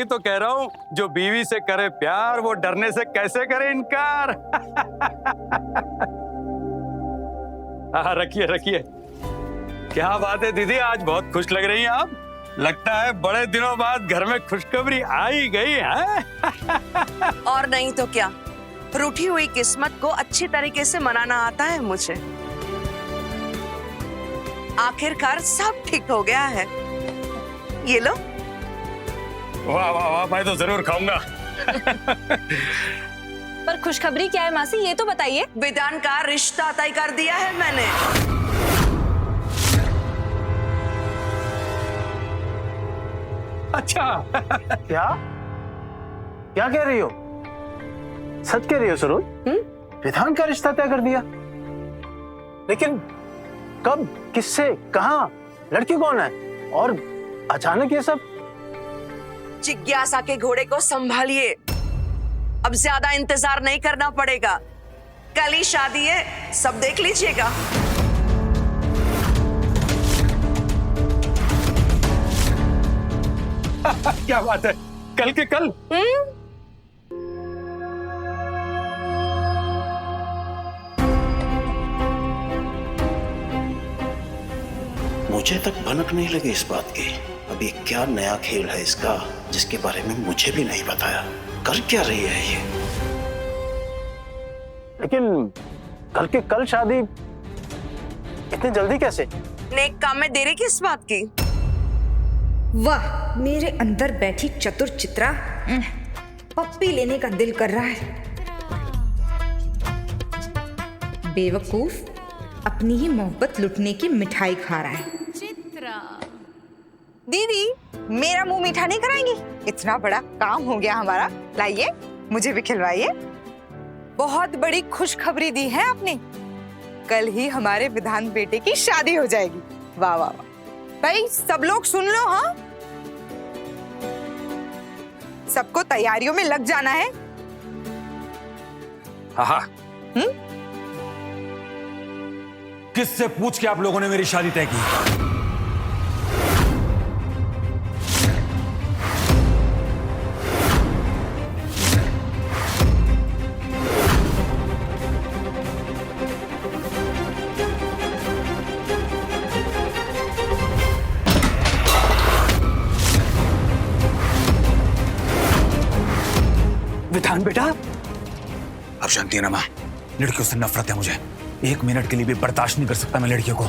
वही तो कह रहा हूँ, जो बीवी से करे प्यार वो डरने से कैसे करे इनकार। हाँ रखिए रखिए। क्या बात है दीदी, आज बहुत खुश लग रही हैं आप। लगता है बड़े दिनों बाद घर में खुशखबरी आ ही गई है। और नहीं तो क्या, रूठी हुई किस्मत को अच्छी तरीके से मनाना आता है मुझे। आखिरकार सब ठीक हो गया है। ये लो। वाह वाह वाह, मैं तो जरूर खाऊंगा। पर खुशखबरी क्या है मासी, ये तो बताइए। विधान का रिश्ता तय कर दिया है मैंने। अच्छा। क्या क्या कह रही हो? सच कह रही हो सरोज? विधान का रिश्ता तय कर दिया? लेकिन कब, किससे, कहाँ, लड़की कौन है और अचानक ये सब? जिज्ञासा के घोड़े को संभालिए, अब ज्यादा इंतजार नहीं करना पड़ेगा। कल ही शादी है, सब देख लीजिएगा। क्या बात है, कल के कल। मुझे तक भनक नहीं लगी इस बात की। अभी क्या नया खेल है इसका जिसके बारे में मुझे भी नहीं बताया? कर क्या रही है ये? लेकिन कल के कल शादी इतनी जल्दी कैसे? नेक काम में देरी किस बात की? वाह, मेरे अंदर बैठी चतुर चित्रा, पप्पी लेने का दिल कर रहा है। बेवकूफ अपनी ही मोहब्बत लुटने की मिठाई खा रहा है। चित्रा दीदी, मेरा मुंह मीठा नहीं कराएंगी? इतना बड़ा काम हो गया हमारा, लाइए मुझे भी खिलवाइए। बहुत बड़ी खुशखबरी दी है आपने, कल ही हमारे विधान बेटे की शादी हो जाएगी। वाह वाह वाह, भाई सब लोग सुन लो। हाँ, सबको तैयारियों में लग जाना है। हाँ। किससे पूछ के आप लोगों ने मेरी शादी तय की? विधान बेटा, अब जानती है ना मां, लड़कियों से नफरत है मुझे। एक मिनट के लिए भी बर्दाश्त नहीं कर सकता मैं लड़कियों को।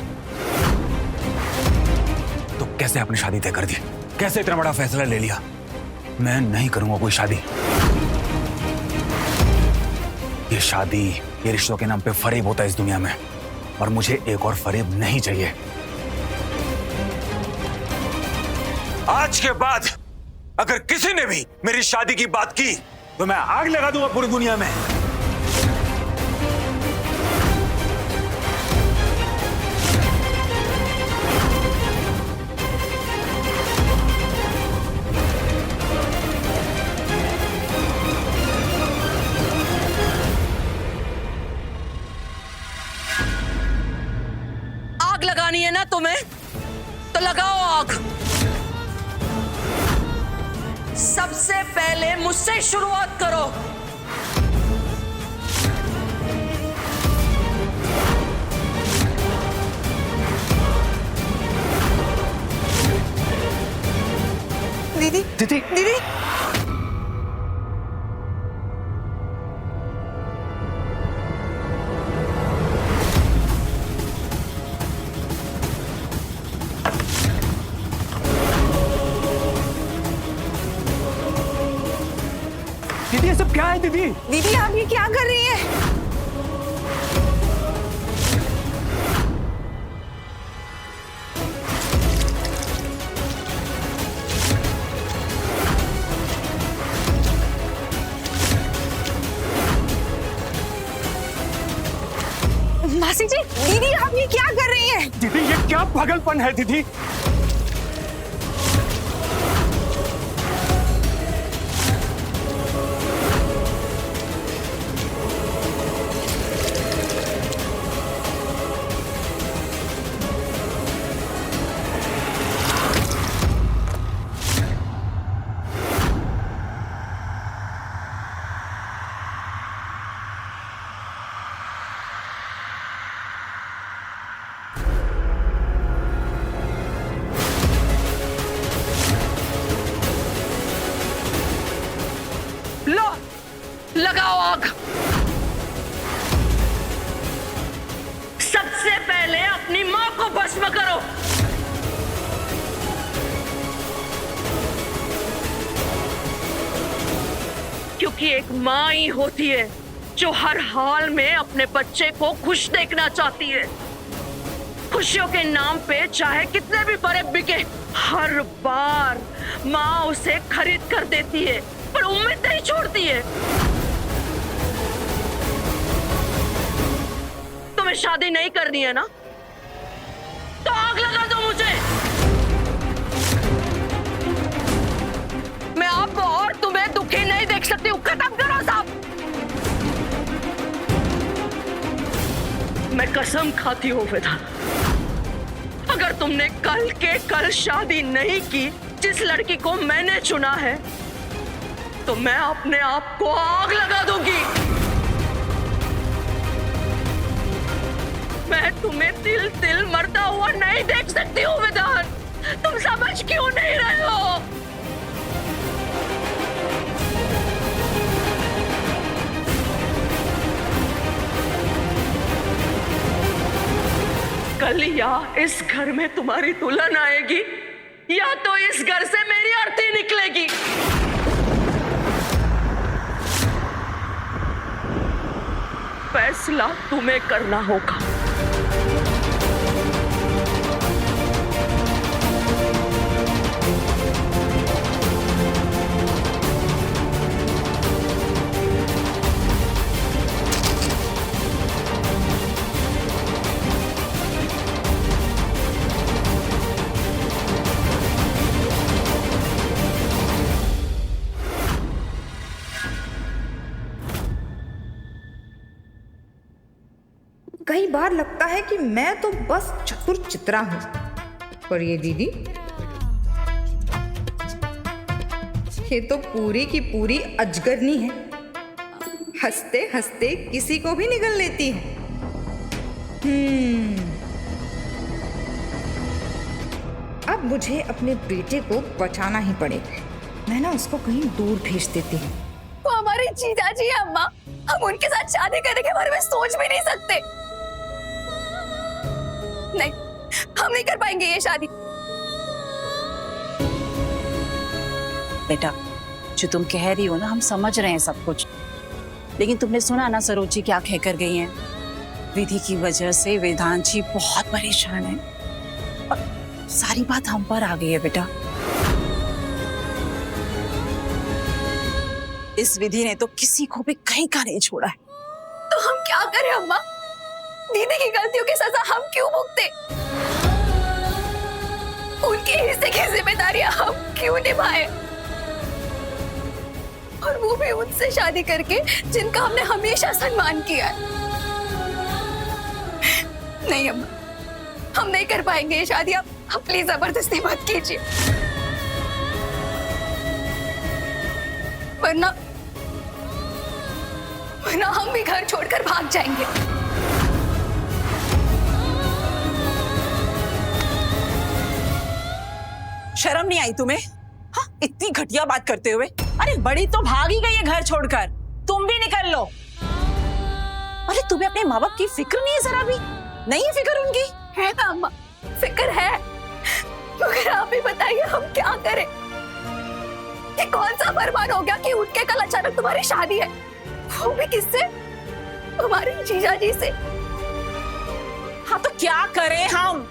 तो कैसे आपने शादी तय कर दी? कैसे इतना बड़ा फैसला ले लिया? मैं नहीं करूंगा कोई शादी। ये शादी, ये रिश्तों के नाम पे फरेब होता है इस दुनिया में, और मुझे एक और फरेब नहीं चाहिए। आज के बाद अगर किसी ने भी मेरी शादी की बात की तो मैं आग लगा दूंगा पूरी दुनिया में। आग लगानी है ना तुम्हें, तो लगाओ आग। सबसे पहले मुझसे शुरुआत करो। दीदी दीदी, दीदी, दीदी ये सब क्या है दीदी? दीदी आप ये क्या कर रही है? मासी जी, दीदी आप ये क्या कर रही हैं? दीदी ये क्या पागलपन है दीदी? भस्म करो। क्योंकि एक माँ ही होती है जो हर हाल में अपने बच्चे को खुश देखना चाहती है। खुशियों के नाम पे चाहे कितने भी बड़े बिके, हर बार माँ उसे खरीद कर देती है, पर उम्मीद नहीं छोड़ती है। तुम्हें शादी नहीं करनी है ना, तो आग लगा दो मुझे। मैं आपको और तुम्हें दुखी नहीं देख सकती हूँ। खत्म करो सब। मैं कसम खाती हूँ विधान, अगर तुमने कल के कल शादी नहीं की जिस लड़की को मैंने चुना है, तो मैं अपने आप को आग लगा दूंगी। मैं तुम्हें तिल तिल मरता हुआ नहीं देख सकती हूँ विधान। तुम समझ क्यों नहीं रहे हो? कल या इस घर में तुम्हारी दुल्हन आएगी, या तो इस घर से मेरी अर्थी निकलेगी। फैसला तुम्हें करना होगा। कई बार लगता है कि मैं तो बस चतुर चित्रा हूं, पर ये दीदी, ये तो पूरी की पूरी अजगरनी है। हंसते हंसते किसी को भी निगल लेती है। अब मुझे अपने बेटे को बचाना ही पड़ेगा। मैं ना उसको कहीं दूर भेज देती हूँ। वो हमारे जीजा जी है अम्मा, हम उनके साथ शादी करने के बारे में सोच भी नहीं सकते। नहीं, हम नहीं कर पाएंगे ये शादी। बेटा, जो तुम कह रही हो ना, हम समझ रहे हैं सब कुछ, लेकिन तुमने सुना ना सरोज जी क्या कह कर गई हैं? विधि की वजह से वेदांत जी बहुत परेशान है और सारी बात हम पर आ गई है बेटा। इस विधि ने तो किसी को भी कहीं का नहीं छोड़ा है। तो हम क्या करें अम्मा? दीदी की गलतियों की सजा हम क्यों भुगते? उनके हिस्से की जिम्मेदारियां हम क्यों निभाए? और वो भी उनसे शादी करके जिनका हमने हमेशा सम्मान किया है। नहीं अम्मा, हम नहीं कर पाएंगे ये शादी। आप प्लीज जबरदस्ती मत कीजिए, वरना हम भी घर छोड़कर भाग जाएंगे। शर्म नहीं आई तुम्हें? हाँ, इतनी घटिया बात करते हुए। अरे बड़ी तो भाग ही गई है घर छोड़कर, तुम भी निकल लो। अरे तुम्हें अपने माँ बाप की फिक्र नहीं है जरा भी? नहीं है फिक्र उनकी? है ना अम्मा, फिक्र है, मगर आप ही बताइए हम क्या करें? ये कौन सा फरमान हो गया कि उनके कल अचानक तुम्हारी शादी है, वो भी किससे? हमारे जीजा जी से। हाँ तो क्या करें हम?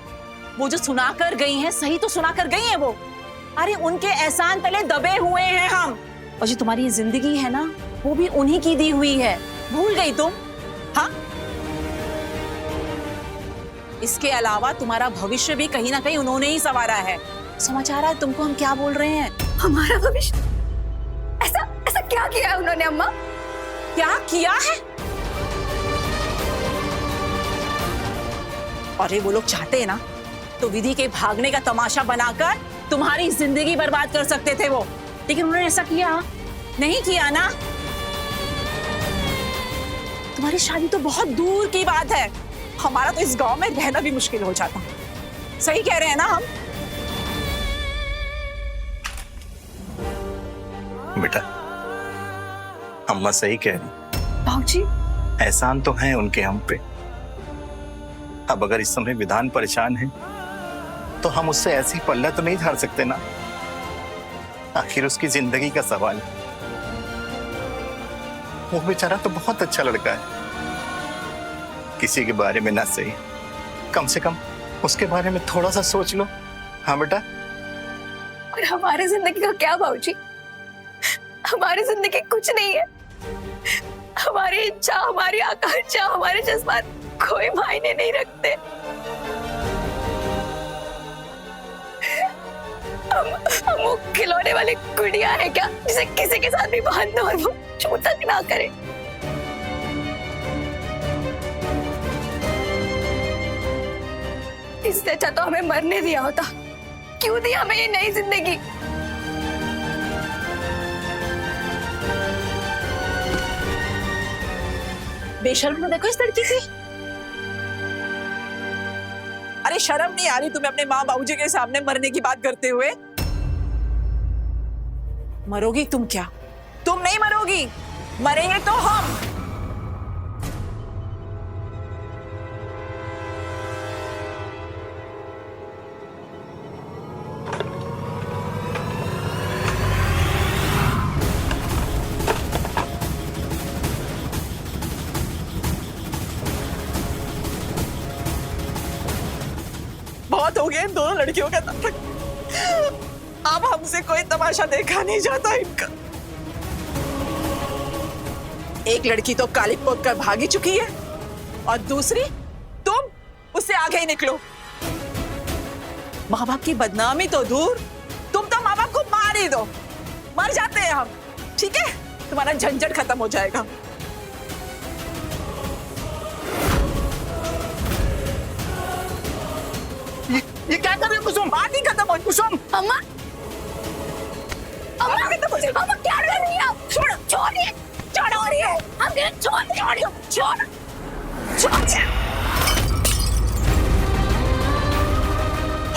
वो जो सुना कर गई हैं, सही तो सुना कर गई हैं वो। अरे उनके एहसान तले दबे हुए हैं हम। और जो तुम्हारी जिंदगी है ना, वो भी उन्हीं की दी हुई है, भूल गई तुम? हाँ, इसके अलावा तुम्हारा भविष्य भी कहीं ना कहीं उन्होंने ही संवारा है। समझ आ रहा है तुमको हम क्या बोल रहे हैं? हमारा भविष्य? ऐसा क्या किया है उन्होंने अम्मा? क्या किया है? अरे वो लोग चाहते हैं ना तो विधि के भागने का तमाशा बनाकर तुम्हारी जिंदगी बर्बाद कर सकते थे वो, लेकिन उन्होंने ऐसा किया नहीं किया ना। तुम्हारी शादी तो बहुत दूर की बात है, हमारा तो इस गांव में रहना भी मुश्किल हो जाता। सही कह रहे हैं ना हम? बेटा, अम्मा सही कह रही। बाबूजी, एहसान तो है उनके हम पे। अब अगर इस समय विधान परेशान है तो हम उससे ऐसी पल्ला तो नहीं झाड़ सकते ना। आखिर उसकी जिंदगी का सवाल है। वो बेचारा तो बहुत अच्छा लड़का है, किसी के बारे में ना सही, कम से कम उसके बारे में थोड़ा सा सोच लो। हाँ बेटा। और हमारी जिंदगी का क्या बाबूजी? हमारी जिंदगी कुछ नहीं है। हमारी इच्छा, हमारी आकांक्षा, हमारे जज्बात कोई मायने नहीं रखते। हम वो खिलौने वाली गुड़िया है क्या, जिसे किसी के साथ भी बांध दो और वो छू तक ना करे? इससे अच्छा तो हमें मरने दिया होता। क्यों दी हमें ये नई जिंदगी? बेशर्म तो देखो इस लड़की की। अरे शर्म नहीं आ रही तुम्हें अपने माँ बाबूजी के सामने मरने की बात करते हुए? मरोगी तुम क्या? तुम नहीं मरोगी, मरेंगे तो हम। बहुत हो गया इन दोनों लड़कियों का नाटक। अब हमसे कोई तमाशा देखा नहीं जाता इनका। एक लड़की तो काली पोत कर भागी चुकी है और दूसरी तुम, उससे आगे ही निकलो। माँ बाप की बदनामी तो दूर, तुम तो माँ बाप को मार ही दो। मर जाते हैं हम, ठीक है? तुम्हारा झंझट खत्म हो जाएगा। ये क्या कर रही हो कुसुम? बात ही खत्म हो। कुसुम, अम्मा, अम्मा अम्मा क्या कर रही है? छोड़ो, छोड़िए, छोड़िए, हम छोड़िए, छोड़िए।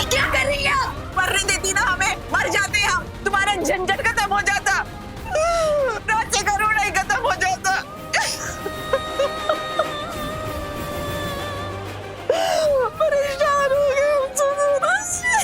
क्या कर रही है? मरने देती ना हमें, मर जाते हम, तुम्हारा झंझट खत्म हो जाता, राज्य का रोना ही खत्म हो जाता। परेशान हो गए हम दोनों से।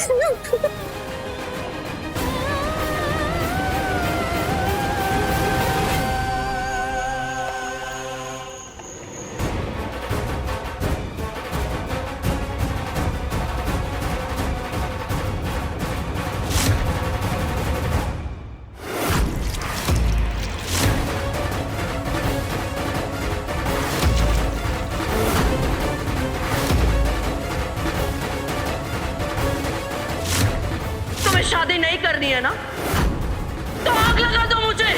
शादी नहीं करनी है ना, तो आग लगा दो मुझे।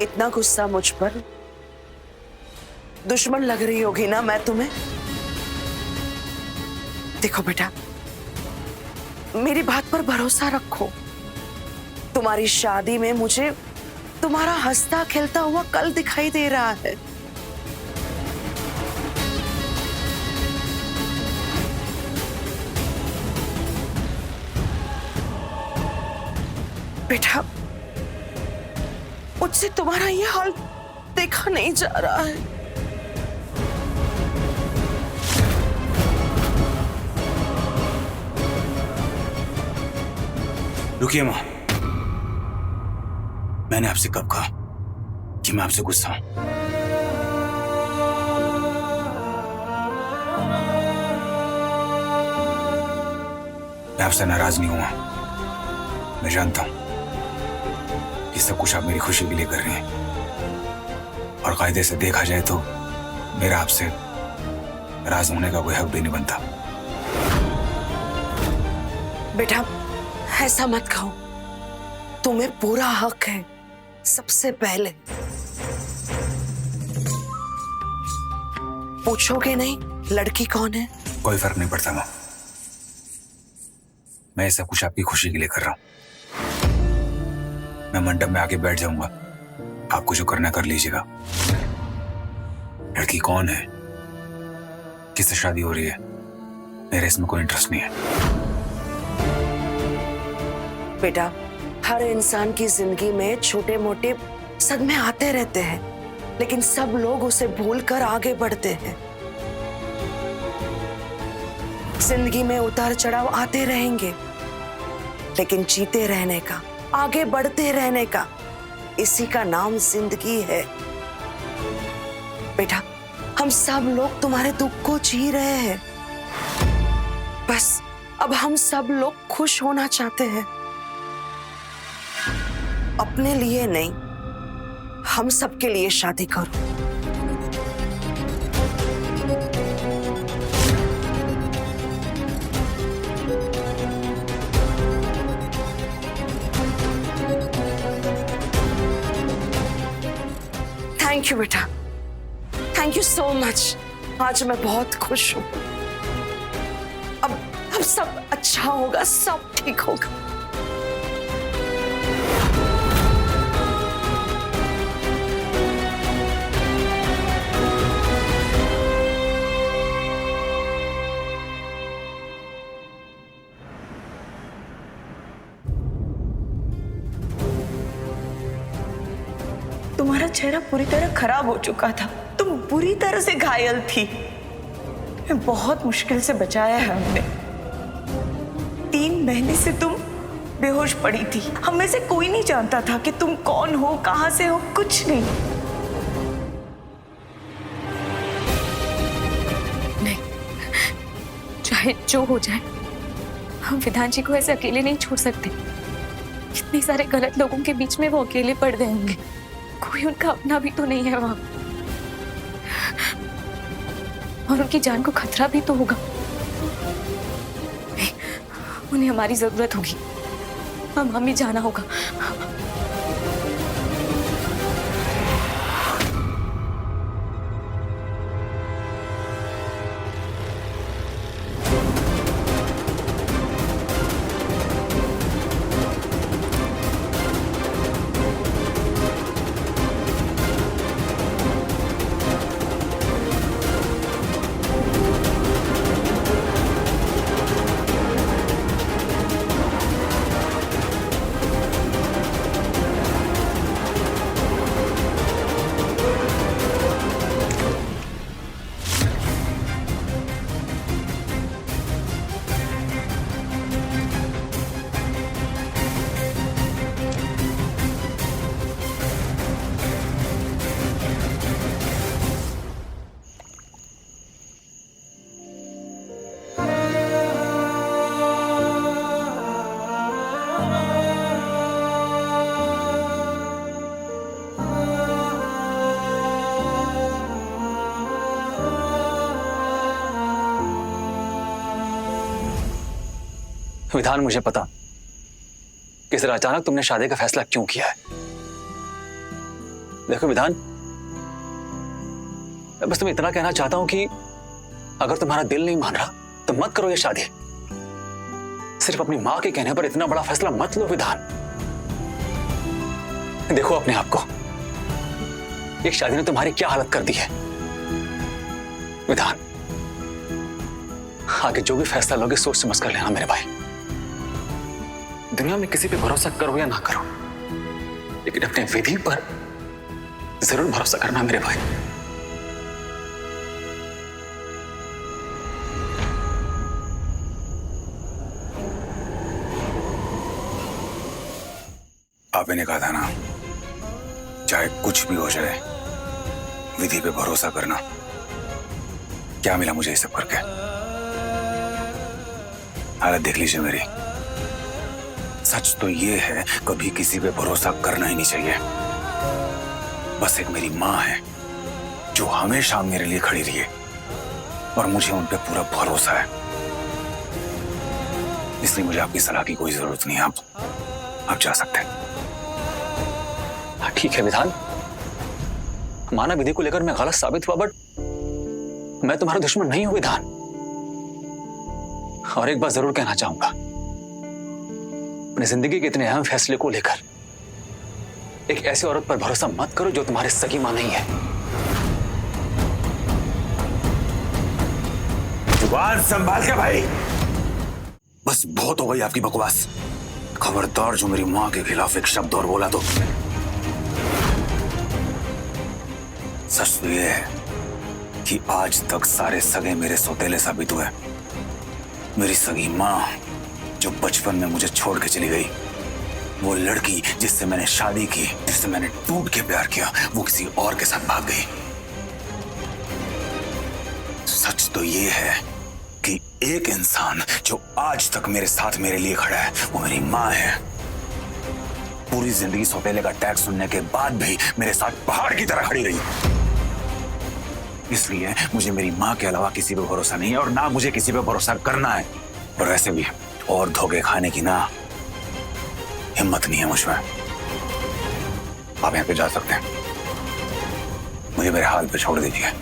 इतना गुस्सा मुझ पर? दुश्मन लग रही होगी ना मैं तुम्हें? देखो बेटा, मेरी बात पर भरोसा रखो। तुम्हारी शादी में मुझे तुम्हारा हंसता खेलता हुआ कल दिखाई दे रहा है। बेटा, मुझसे तुम्हारा ये हाल देखा नहीं जा रहा है। रुकिए मां, मैंने आपसे कब कहा कि मैं आपसे गुस्सा हूं? मैं आपसे नाराज नहीं हुआ। मैं जानता हूं कि सब कुछ आप मेरी खुशी के लिए कर रहे हैं, और कायदे से देखा जाए तो मेरा आपसे नाराज होने का कोई हक भी नहीं बनता। बेटा, ऐसा मत कहो, तुम्हें पूरा हक है। सबसे पहले पूछोगे नहीं लड़की कौन है? कोई फर्क नहीं पड़ता माँ, मैं ये सब कुछ आपकी खुशी के लिए कर रहा हूं। मैं मंडप में आके बैठ जाऊंगा, आपको जो करना कर लीजिएगा। लड़की कौन है, किससे शादी हो रही है, मेरे इसमें कोई इंटरेस्ट नहीं है। बेटा, हर इंसान की जिंदगी में छोटे मोटे सदमे आते रहते हैं, लेकिन सब लोग उसे भूलकर आगे बढ़ते हैं। जिंदगी में उतार चढ़ाव आते रहेंगे, लेकिन जीते रहने का, आगे बढ़ते रहने का, इसी का नाम जिंदगी है। बेटा, हम सब लोग तुम्हारे दुख को जी रहे हैं, बस अब हम सब लोग खुश होना चाहते हैं। अपने लिए नहीं, हम सबके लिए शादी करो। थैंक यू बेटा, थैंक यू सो मच। आज मैं बहुत खुश हूं। अब सब अच्छा होगा, सब ठीक होगा। तुम्हारा चेहरा पूरी तरह खराब हो चुका था, तुम बुरी तरह से घायल थी। बहुत मुश्किल से बचाया है हमने। 3 महीने से तुम बेहोश पड़ी थी। हम में से कोई नहीं जानता था कि तुम कौन हो, कहां से हो, कुछ नहीं। नहीं, चाहे जो हो जाए, हम विधान जी को ऐसे अकेले नहीं छोड़ सकते। इतने सारे गलत लोगों के बीच में वो अकेले पड़ गए होंगे, कोई उनका अपना भी तो नहीं है वहां, और उनकी जान को खतरा भी तो होगा। उन्हें हमारी जरूरत होगी, हमें जाना होगा। विधान, मुझे पता कि इस तरह अचानक तुमने शादी का फैसला क्यों किया है। देखो विधान, मैं बस तुम्हें इतना कहना चाहता हूं कि अगर तुम्हारा दिल नहीं मान रहा तो मत करो ये शादी। सिर्फ अपनी मां के कहने पर इतना बड़ा फैसला मत लो विधान। देखो अपने आप को, एक शादी ने तुम्हारी क्या हालत कर दी है। विधान, आगे जो भी फैसला लोगे सोच समझ कर लेना मेरे भाई। दुनिया में किसी पे भरोसा करो या ना करो, लेकिन अपने विधि पर जरूर भरोसा करना मेरे भाई। आपने ने कहा था ना, चाहे कुछ भी हो जाए विधि पे भरोसा करना। क्या मिला मुझे ये सब करके? हालत देख लीजिए मेरी। सच तो ये है, कभी किसी पे भरोसा करना ही नहीं चाहिए। बस एक मेरी माँ है जो हमेशा मेरे लिए खड़ी रही है और मुझे उन पे पूरा भरोसा है। इसलिए मुझे आपकी सलाह की कोई जरूरत नहीं है। आप जा सकते हैं। ठीक है विधान, माना विधि को लेकर मैं गलत साबित हुआ, बट मैं तुम्हारा दुश्मन नहीं हूं विधान। और एक बात जरूर कहना चाहूंगा, अपनी जिंदगी के इतने अहम फैसले को लेकर एक ऐसी औरत पर भरोसा मत करो जो तुम्हारी सगी मां नहीं है। जुबान संभाल के भाई, बस बहुत हो गई आपकी बकवास। खबरदार जो मेरी मां के खिलाफ एक शब्द और बोला तो। सच तो ये है कि आज तक सारे सगे मेरे सौतेले साबित हुए। मेरी सगी मां जो बचपन में मुझे छोड़ के चली गई, वो लड़की जिससे मैंने शादी की, जिससे मैंने टूट के प्यार किया, वो किसी और के साथ भाग गई। सच तो ये है कि एक इंसान जो आज तक मेरे साथ मेरे लिए खड़ा है वो मेरी मां है। पूरी जिंदगी सौतेले का टैग सुनने के बाद भी मेरे साथ पहाड़ की तरह खड़ी रही। इसलिए मुझे मेरी मां के अलावा किसी पे भरोसा नहीं है और ना मुझे किसी पे भरोसा करना है। और वैसे भी और धोखे खाने की ना हिम्मत नहीं है मुझ में। आप यहाँ पे जा सकते हैं, मुझे मेरे हाल पे छोड़ दीजिए।